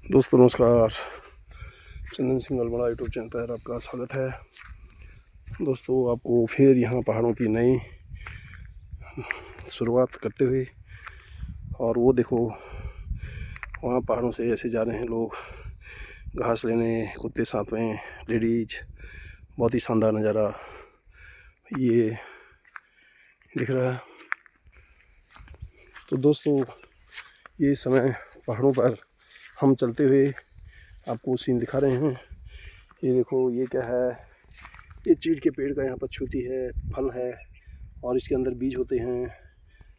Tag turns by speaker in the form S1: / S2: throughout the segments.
S1: दोस्तों नमस्कार। Chandan Singh Almora YouTube channel पर आपका स्वागत है। दोस्तों आपको फिर यहाँ पहाड़ों की नई शुरुआत करते हुए, और वो देखो वहाँ पहाड़ों से ऐसे जा रहे हैं लोग घास लेने, कुत्ते साथ में, लेडीज। बहुत ही शानदार नज़ारा ये दिख रहा है। तो दोस्तों ये समय पहाड़ों पर हम चलते हुए आपको सीन दिखा रहे हैं। ये देखो ये क्या है, ये चीड़ के पेड़ का यहाँ पर छुट्टी है, फल है और इसके अंदर बीज होते हैं।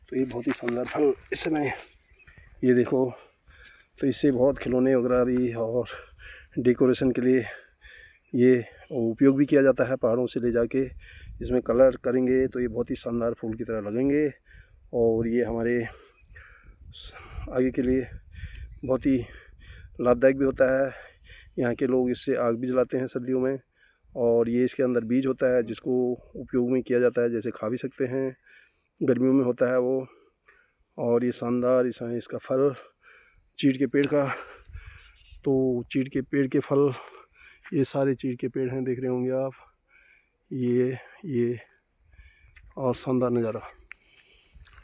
S1: तो ये बहुत ही शानदार फल इस समय ये देखो। तो इससे बहुत खिलौने वगैरह भी और डेकोरेशन के लिए ये उपयोग भी किया जाता है। पहाड़ों से ले जाके इसमें कलर करेंगे तो ये बहुत ही शानदार फूल की तरह लगेंगे और ये हमारे आगे के लिए बहुत ही लाभदायक भी होता है। यहाँ के लोग इससे आग भी जलाते हैं सर्दियों में, और ये इसके अंदर बीज होता है जिसको उपयोग में किया जाता है, जैसे खा भी सकते हैं, गर्मियों में होता है वो। और ये शानदार इसका फल चीड़ के पेड़ का, तो चीड़ के पेड़ के फल, ये सारे चीड़ के पेड़ हैं, देख रहे होंगे आप। ये और शानदार नज़ारा।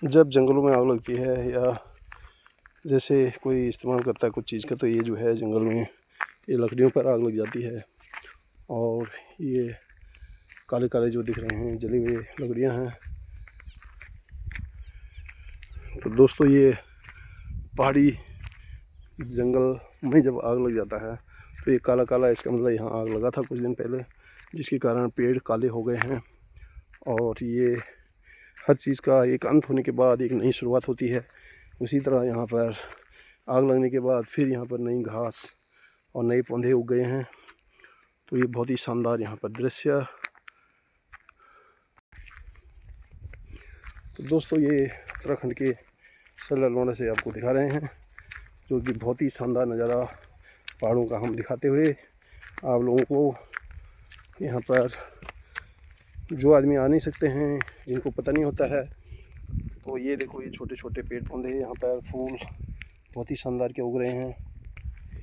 S1: जब जंगलों में आग लगती है या जैसे कोई इस्तेमाल करता है कुछ चीज़ का, तो ये जो है जंगल में ये लकड़ियों पर आग लग जाती है और ये काले काले जो दिख रहे हैं जली हुई लकड़ियाँ हैं। तो दोस्तों ये पहाड़ी जंगल में जब आग लग जाता है तो ये काला काला, इसका मतलब यहाँ आग लगा था कुछ दिन पहले, जिसके कारण पेड़ काले हो गए हैं। और ये हर चीज़ का एक अंत होने के बाद एक नई शुरुआत होती है। उसी तरह यहाँ पर आग लगने के बाद फिर यहाँ पर नई घास और नए पौधे उग गए हैं। तो ये बहुत ही शानदार यहाँ पर दृश्य। तो दोस्तों ये उत्तराखंड के सल्ला लोना से आपको दिखा रहे हैं, जो कि बहुत ही शानदार नज़ारा पहाड़ों का हम दिखाते हुए आप लोगों को। यहाँ पर जो आदमी आ नहीं सकते हैं, जिनको पता नहीं होता है, तो ये देखो ये छोटे छोटे पेड़ पौधे, यहाँ पर फूल बहुत ही शानदार के उग रहे हैं।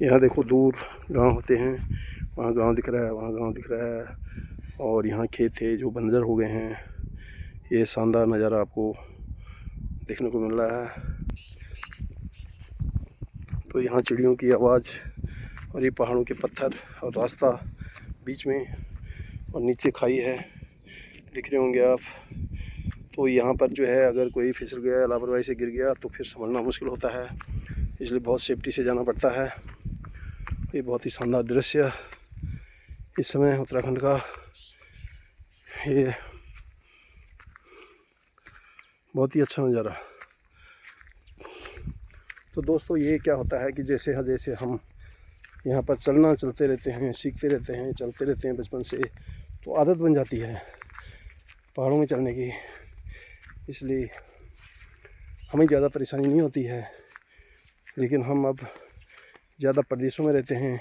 S1: यहाँ देखो दूर गांव होते हैं, वहाँ गांव दिख रहा है, वहाँ गांव दिख रहा है, और यहाँ खेत थे जो बंजर हो गए हैं। ये शानदार नज़ारा आपको देखने को मिल रहा है। तो यहाँ चिड़ियों की आवाज़ और ये पहाड़ों के पत्थर और रास्ता बीच में, और नीचे खाई है, दिख रहे होंगे आप। तो यहाँ पर जो है अगर कोई फिसल गया, लापरवाही से गिर गया, तो फिर संभलना मुश्किल होता है, इसलिए बहुत सेफ्टी से जाना पड़ता है। ये बहुत ही शानदार दृश्य इस समय उत्तराखंड का, ये बहुत ही अच्छा नज़ारा। तो दोस्तों ये क्या होता है कि जैसे हम यहाँ पर चलते रहते हैं, सीखते रहते हैं, चलते रहते हैं बचपन से, तो आदत बन जाती है पहाड़ों में चलने की, इसलिए हमें ज़्यादा परेशानी नहीं होती है। लेकिन हम अब ज़्यादा प्रदेशों में रहते हैं,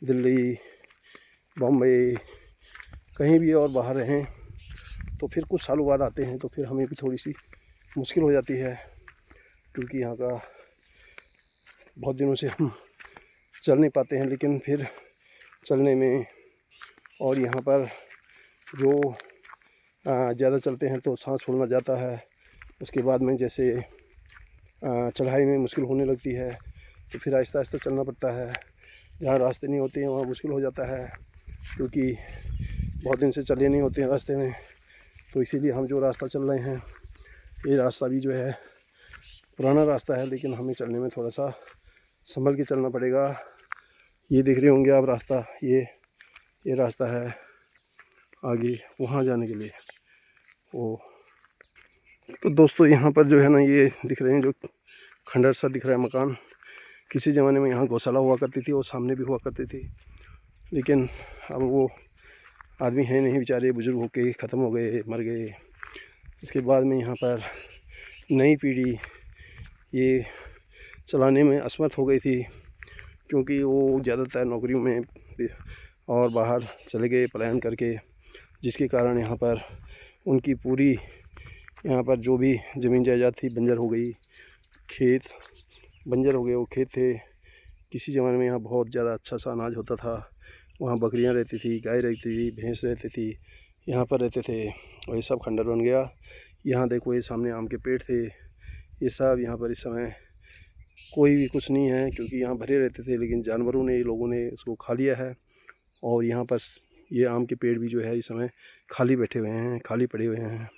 S1: दिल्ली, बॉम्बे, कहीं भी और बाहर रहें, तो फिर कुछ सालों बाद आते हैं तो फिर हमें भी थोड़ी सी मुश्किल हो जाती है, क्योंकि यहाँ का बहुत दिनों से हम चल नहीं पाते हैं। लेकिन फिर चलने में, और यहाँ पर जो ज़्यादा चलते हैं तो सांस फूलना जाता है, उसके बाद में जैसे चढ़ाई में मुश्किल होने लगती है, तो फिर आहिस्ता आहिस्ता चलना पड़ता है। जहाँ रास्ते नहीं होते हैं वहाँ मुश्किल हो जाता है, क्योंकि बहुत दिन से चले नहीं होते हैं रास्ते में। तो इसीलिए हम जो रास्ता चल रहे हैं, ये रास्ता भी जो है पुराना रास्ता है, लेकिन हमें चलने में थोड़ा सा संभल के चलना पड़ेगा। ये देख रहे होंगे आप रास्ता, ये रास्ता है आगे वहाँ जाने के लिए वो। तो दोस्तों यहाँ पर जो है ना, ये दिख रहे हैं जो खंडर सा दिख रहा है मकान, किसी ज़माने में यहाँ गौशाला हुआ करती थी और सामने भी हुआ करती थी, लेकिन अब वो आदमी है नहीं, बेचारे बुजुर्ग होके ख़त्म हो गए, मर गए। इसके बाद में यहाँ पर नई पीढ़ी ये चलाने में असमर्थ हो गई थी, क्योंकि वो ज़्यादातर नौकरियों में और बाहर चले गए पलायन करके, जिसके कारण यहाँ पर उनकी पूरी यहाँ पर जो भी ज़मीन जायदाद थी बंजर हो गई, खेत बंजर हो गए। वो खेत थे किसी ज़माने में यहाँ बहुत ज़्यादा अच्छा सा अनाज होता था। वहाँ बकरियाँ रहती थी, गाय रहती थी, भैंस रहती थी, यहाँ पर रहते थे। और ये सब खंडर बन गया। यहाँ देखो ये सामने आम के पेड़ थे, ये सब यहाँ पर इस समय कोई भी कुछ नहीं है, क्योंकि यहाँ भरे रहते थे, लेकिन जानवरों ने, लोगों ने उसको खा लिया है। और यहाँ पर ये आम के पेड़ भी जो है इस समय खाली बैठे हुए हैं, खाली पड़े हुए हैं।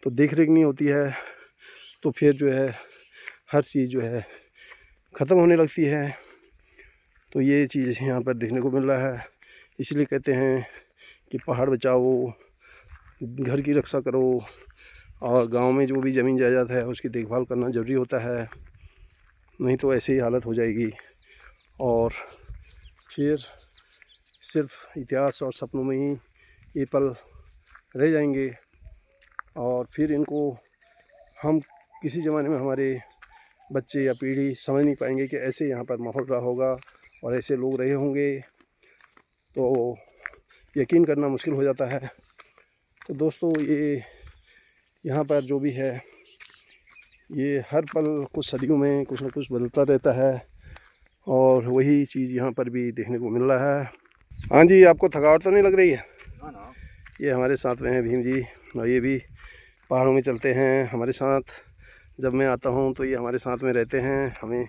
S1: तो देख रेख नहीं होती है, तो फिर जो है हर चीज़ जो है ख़त्म होने लगती है। तो ये चीज़ यहाँ पर देखने को मिल रहा है। इसलिए कहते हैं कि पहाड़ बचाओ, घर की रक्षा करो, और गांव में जो भी ज़मीन जायदाद है उसकी देखभाल करना ज़रूरी होता है, नहीं तो ऐसे ही हालत हो जाएगी। और फिर सिर्फ इतिहास और सपनों में ही ये पल रह जाएंगे। और फिर इनको हम किसी ज़माने में हमारे बच्चे या पीढ़ी समझ नहीं पाएंगे कि ऐसे यहाँ पर माहौल रहा होगा और ऐसे लोग रहे होंगे, तो यकीन करना मुश्किल हो जाता है। तो दोस्तों, ये यहाँ पर जो भी है, ये हर पल कुछ सदियों में कुछ न कुछ बदलता रहता है, और वही चीज़ यहाँ पर भी देखने को मिल रहा है। हाँ जी, आपको थकावट तो नहीं लग रही है? ये हमारे साथ में हैं भीम जी, और ये भी पहाड़ों में चलते हैं हमारे साथ। जब मैं आता हूँ तो ये हमारे साथ में रहते हैं, हमें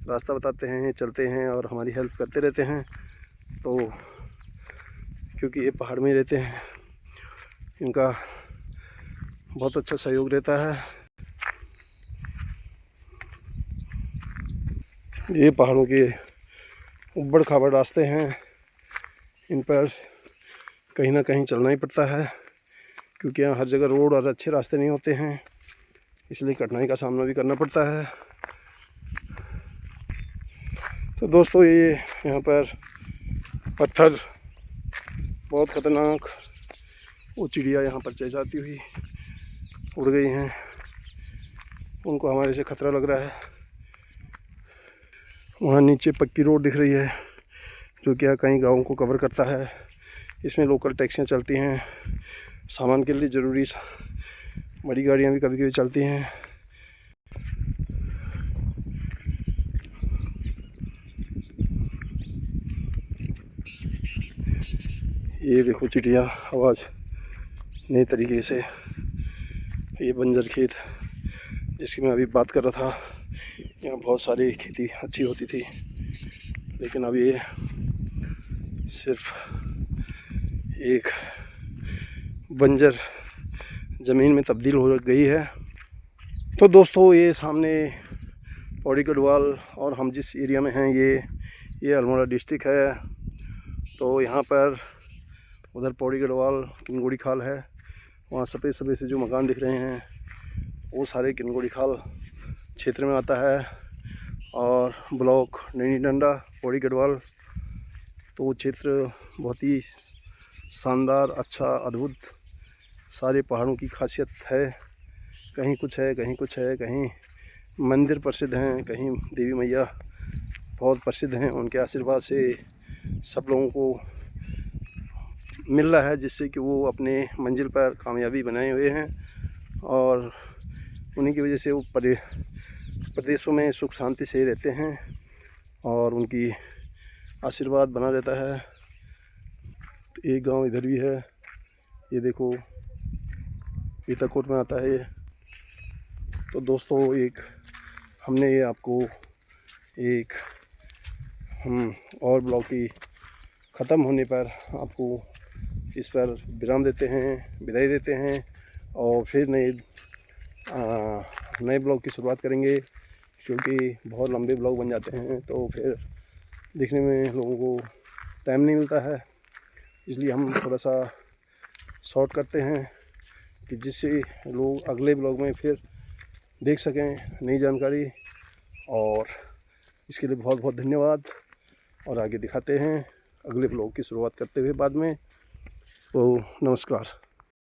S1: रास्ता बताते हैं, चलते हैं और हमारी हेल्प करते रहते हैं। तो क्योंकि ये पहाड़ में रहते हैं, इनका बहुत अच्छा सहयोग रहता है। ये पहाड़ों के उबड़ खाबड़ रास्ते हैं, इन पर कहीं ना कहीं चलना ही पड़ता है, क्योंकि यहाँ हर जगह रोड और अच्छे रास्ते नहीं होते हैं, इसलिए कठिनाई का सामना भी करना पड़ता है। तो दोस्तों, ये यहाँ पर पत्थर बहुत ख़तरनाक, वो चिड़िया यहाँ पर चहचहाती हुई उड़ गई हैं, उनको हमारे से ख़तरा लग रहा है। वहाँ नीचे पक्की रोड दिख रही है, जो क्या कई गाँवों को कवर करता है। इसमें लोकल टैक्सियाँ चलती हैं, सामान के लिए ज़रूरी बड़ी गाड़ियाँ भी कभी कभी चलती हैं। ये देखो चिड़िया आवाज़ नए तरीके से। ये बंजर खेत जिसकी मैं अभी बात कर रहा था, यहाँ बहुत सारी खेती अच्छी होती थी, लेकिन अब ये सिर्फ एक बंजर ज़मीन में तब्दील हो गई है। तो दोस्तों, ये सामने पौड़ी गढ़वाल और हम जिस एरिया में हैं, ये अल्मोड़ा डिस्ट्रिक्ट है। तो यहाँ पर उधर पौड़ी गढ़वाल किनगोड़ी खाल है, वहाँ सफ़ेद सफ़ेद से जो मकान दिख रहे हैं वो सारे किनगोड़ी खाल क्षेत्र में आता है। और ब्लॉक नैनी डंडा पौड़ी गढ़वाल, तो वो क्षेत्र बहुत ही शानदार, अच्छा, अद्भुत, सारे पहाड़ों की खासियत है। कहीं कुछ है, कहीं कुछ है, कहीं मंदिर प्रसिद्ध हैं, कहीं देवी मैया बहुत प्रसिद्ध हैं। उनके आशीर्वाद से सब लोगों को मिल रहा है, जिससे कि वो अपने मंजिल पर कामयाबी बनाए हुए हैं, और उन्हीं की वजह से वो प्रदेशों में सुख शांति से रहते हैं, और उनकी आशीर्वाद बना रहता है। तो एक गांव इधर भी है, ये देखो, पीताकोट में आता है ये। तो दोस्तों, एक हमने ये आपको एक हम और ब्लॉग की ख़त्म होने पर आपको इस पर विराम देते हैं, विदाई देते हैं, और फिर नए ब्लॉग की शुरुआत करेंगे, क्योंकि बहुत लंबे ब्लॉग बन जाते हैं तो फिर देखने में लोगों को टाइम नहीं मिलता है। इसलिए हम थोड़ा सा शॉर्ट करते हैं, कि जिससे लोग अगले ब्लॉग में फिर देख सकें नई जानकारी। और इसके लिए बहुत बहुत धन्यवाद, और आगे दिखाते हैं अगले ब्लॉग की शुरुआत करते हुए बाद में। तो नमस्कार।